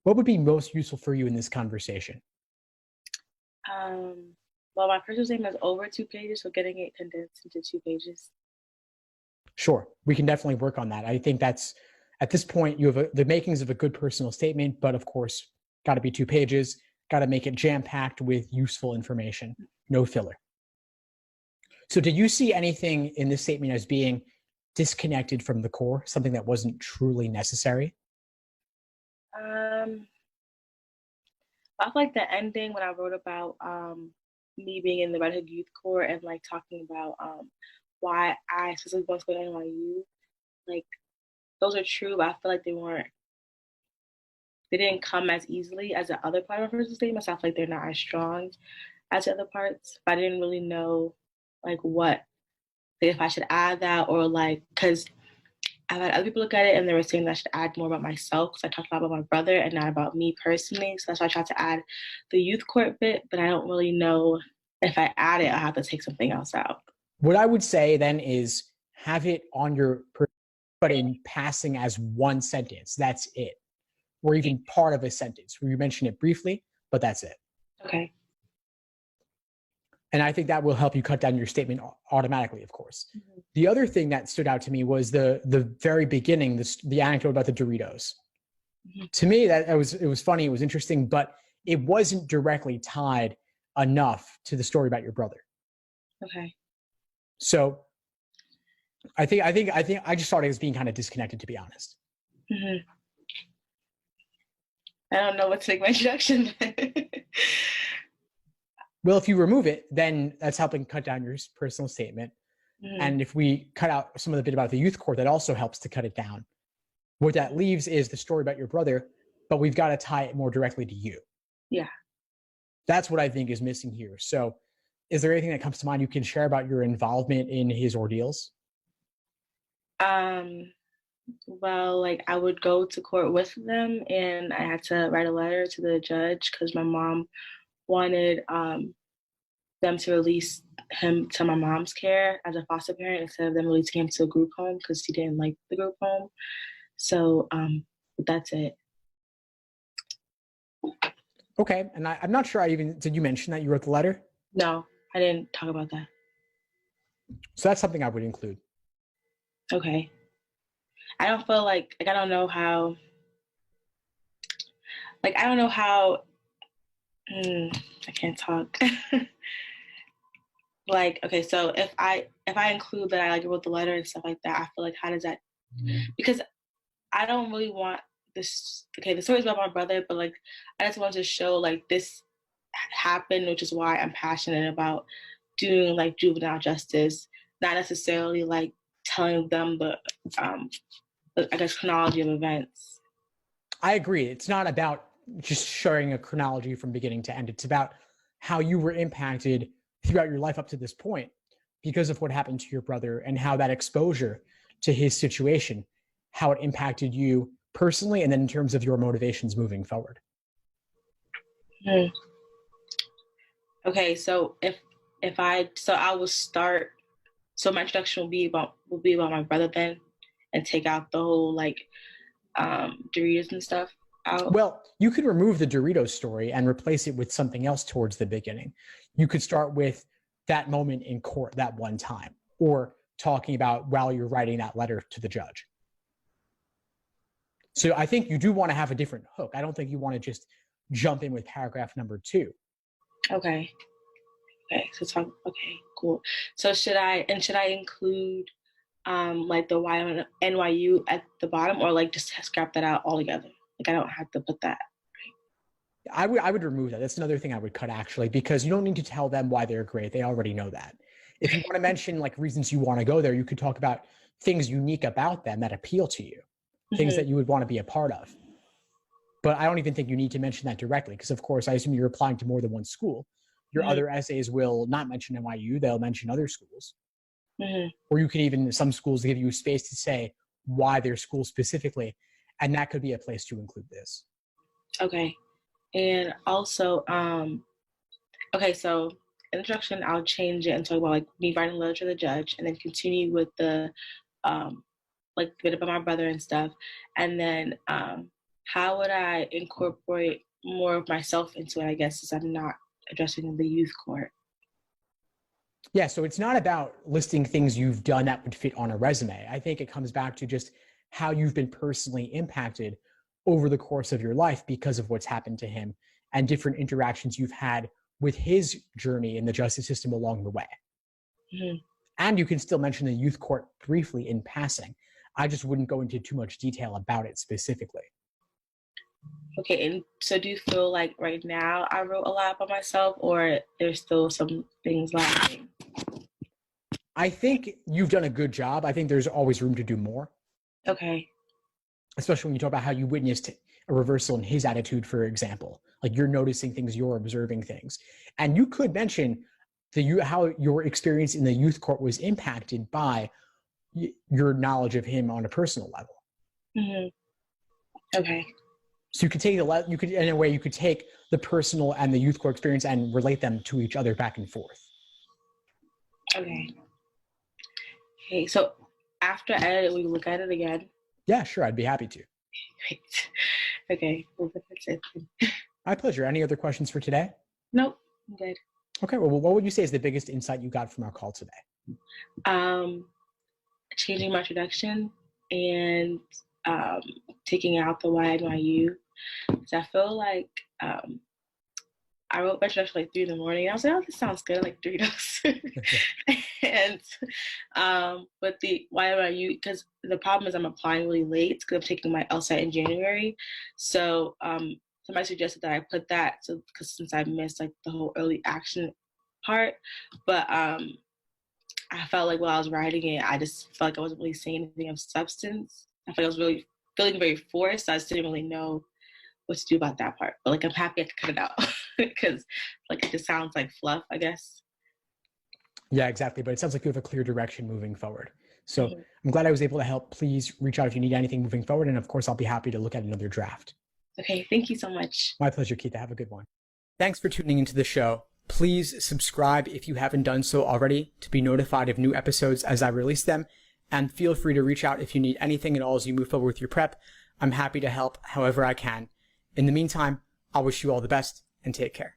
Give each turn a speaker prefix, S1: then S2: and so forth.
S1: What would be most useful for you in this conversation?
S2: Um, well, my personal statement is over 2 pages, so getting it condensed into 2 pages.
S1: Sure, we can definitely work on that. I think that's at this point you have the makings of a good personal statement, but of course, got to be 2 pages. Got to make it jam packed with useful information, no filler. So, did you see anything in this statement as being disconnected from the core, something that wasn't truly necessary?
S2: Um, I feel like the ending when I wrote about me being in the Red Hook Youth Corps and like talking about why I specifically want to go to NYU, like those are true, but I feel like they didn't come as easily as the other part of my personal statement. So I feel like they're not as strong as the other parts. But I didn't really know like what if I should add that or like because I've had other people look at it and they were saying that I should add more about myself because I talked a lot about my brother and not about me personally. So that's why I tried to add the youth court bit, but I don't really know if I add it, I'll have to take something else out.
S1: What I would say then is have it on your, but in passing as one sentence. That's it. Or even part of a sentence where you mention it briefly, but that's it.
S2: Okay.
S1: And I think that will help you cut down your statement automatically, of course.
S2: Mm-hmm.
S1: The other thing that stood out to me was the very beginning, the anecdote about the Doritos. Mm-hmm. To me, it was funny, it was interesting, but it wasn't directly tied enough to the story about your brother.
S2: Okay.
S1: So I think I just saw it as being kind of disconnected, to be honest.
S2: Mm-hmm. I don't know what to make my introduction.
S1: Well, if you remove it, then that's helping cut down your personal statement. Mm-hmm. And if we cut out some of the bit about the youth court, that also helps to cut it down. What that leaves is the story about your brother, but we've got to tie it more directly to you.
S2: Yeah.
S1: That's what I think is missing here. So is there anything that comes to mind you can share about your involvement in his ordeals?
S2: Well, like I would go to court with them and I had to write a letter to the judge because my mom wanted them to release him to my mom's care as a foster parent instead of them releasing him to a group home because he didn't like the group home. So that's it.
S1: Okay. And I'm not sure did you mention that you wrote the letter?
S2: No, I didn't talk about that.
S1: So that's something I would include.
S2: Okay. I don't feel like I don't know how I can't talk. Like, okay, so if I include that I like wrote the letter and stuff like that, I feel like how does that because I don't really want this the story's about my brother, but like I just want to show like this happened, which is why I'm passionate about doing like juvenile justice, not necessarily like telling them the I guess chronology of events.
S1: I agree. It's not about just showing a chronology from beginning to end. It's about how you were impacted throughout your life up to this point because of what happened to your brother and how that exposure to his situation, how it impacted you personally and then in terms of your motivations moving forward.
S2: Okay, so I will start. So my introduction will be about my brother then, and take out the whole like Doritos and stuff out.
S1: Well, you could remove the Doritos story and replace it with something else towards the beginning. You could start with that moment in court that one time, or talking about while you're writing that letter to the judge. So I think you do want to have a different hook. I don't think you want to just jump in with paragraph number 2.
S2: Okay. So okay, cool. So should I include like the Y NYU at the bottom or like just scrap that out altogether? Like I don't have to put that.
S1: I would remove that. That's another thing I would cut actually, because you don't need to tell them why they're great. They already know that. If you want to mention like reasons you want to go there, you could talk about things unique about them that appeal to you, things that you would want to be a part of. But I don't even think you need to mention that directly because, of course, I assume you're applying to more than one school. Your other essays will not mention NYU. They'll mention other schools. Or you can even, some schools give you space to say why their school specifically, and that could be a place to include this.
S2: Okay. And also, okay, so introduction, I'll change it and talk about like me writing a letter to the judge, and then continue with the like a bit about my brother and stuff. And then how would I incorporate more of myself into it, I guess, since I'm not addressing the youth court.
S1: Yeah, so it's not about listing things you've done that would fit on a resume. I think it comes back to just how you've been personally impacted over the course of your life because of what's happened to him and different interactions you've had with his journey in the justice system along the way. Mm-hmm. And you can still mention the youth court briefly in passing. I just wouldn't go into too much detail about it specifically.
S2: Okay, and so do you feel like right now I wrote a lot about myself, or there's still some things lacking?
S1: I think you've done a good job. I think there's always room to do more.
S2: Okay.
S1: Especially when you talk about how you witnessed a reversal in his attitude, for example. Like you're noticing things, you're observing things. And you could mention how your experience in the youth court was impacted by your knowledge of him on a personal level.
S2: Mm-hmm. Okay.
S1: So you could take in a way, you could take the personal and the youth court experience and relate them to each other back and forth.
S2: Okay. Okay, so after I edit it, we look at it again.
S1: Yeah, sure. I'd be happy to.
S2: Great. Okay. Well, that's it.
S1: My pleasure. Any other questions for today?
S2: Nope. I'm good.
S1: Okay. Well, what would you say is the biggest insight you got from our call today?
S2: Changing my introduction and taking out the why NYU. So I feel like I wrote my introduction like 3 in the morning. I was like, oh, this sounds good. I like Doritos. And but the why NYU, because the problem is I'm applying really late because I'm taking my LSAT in January. So somebody suggested that I put that because since I missed like the whole early action part, but I felt like while I was writing it, I just felt like I wasn't really saying anything of substance. I felt like I was really feeling very forced. I just didn't really know what to do about that part. But like I'm happy I could cut it out because like it just sounds like fluff, I guess.
S1: Yeah, exactly. But it sounds like you have a clear direction moving forward. So I'm glad I was able to help. Please reach out if you need anything moving forward. And of course, I'll be happy to look at another draft.
S2: Okay, thank you so much.
S1: My pleasure, Keita. Have a good one. Thanks for tuning into the show. Please subscribe if you haven't done so already to be notified of new episodes as I release them. And feel free to reach out if you need anything at all as you move forward with your prep. I'm happy to help however I can. In the meantime, I'll wish you all the best and take care.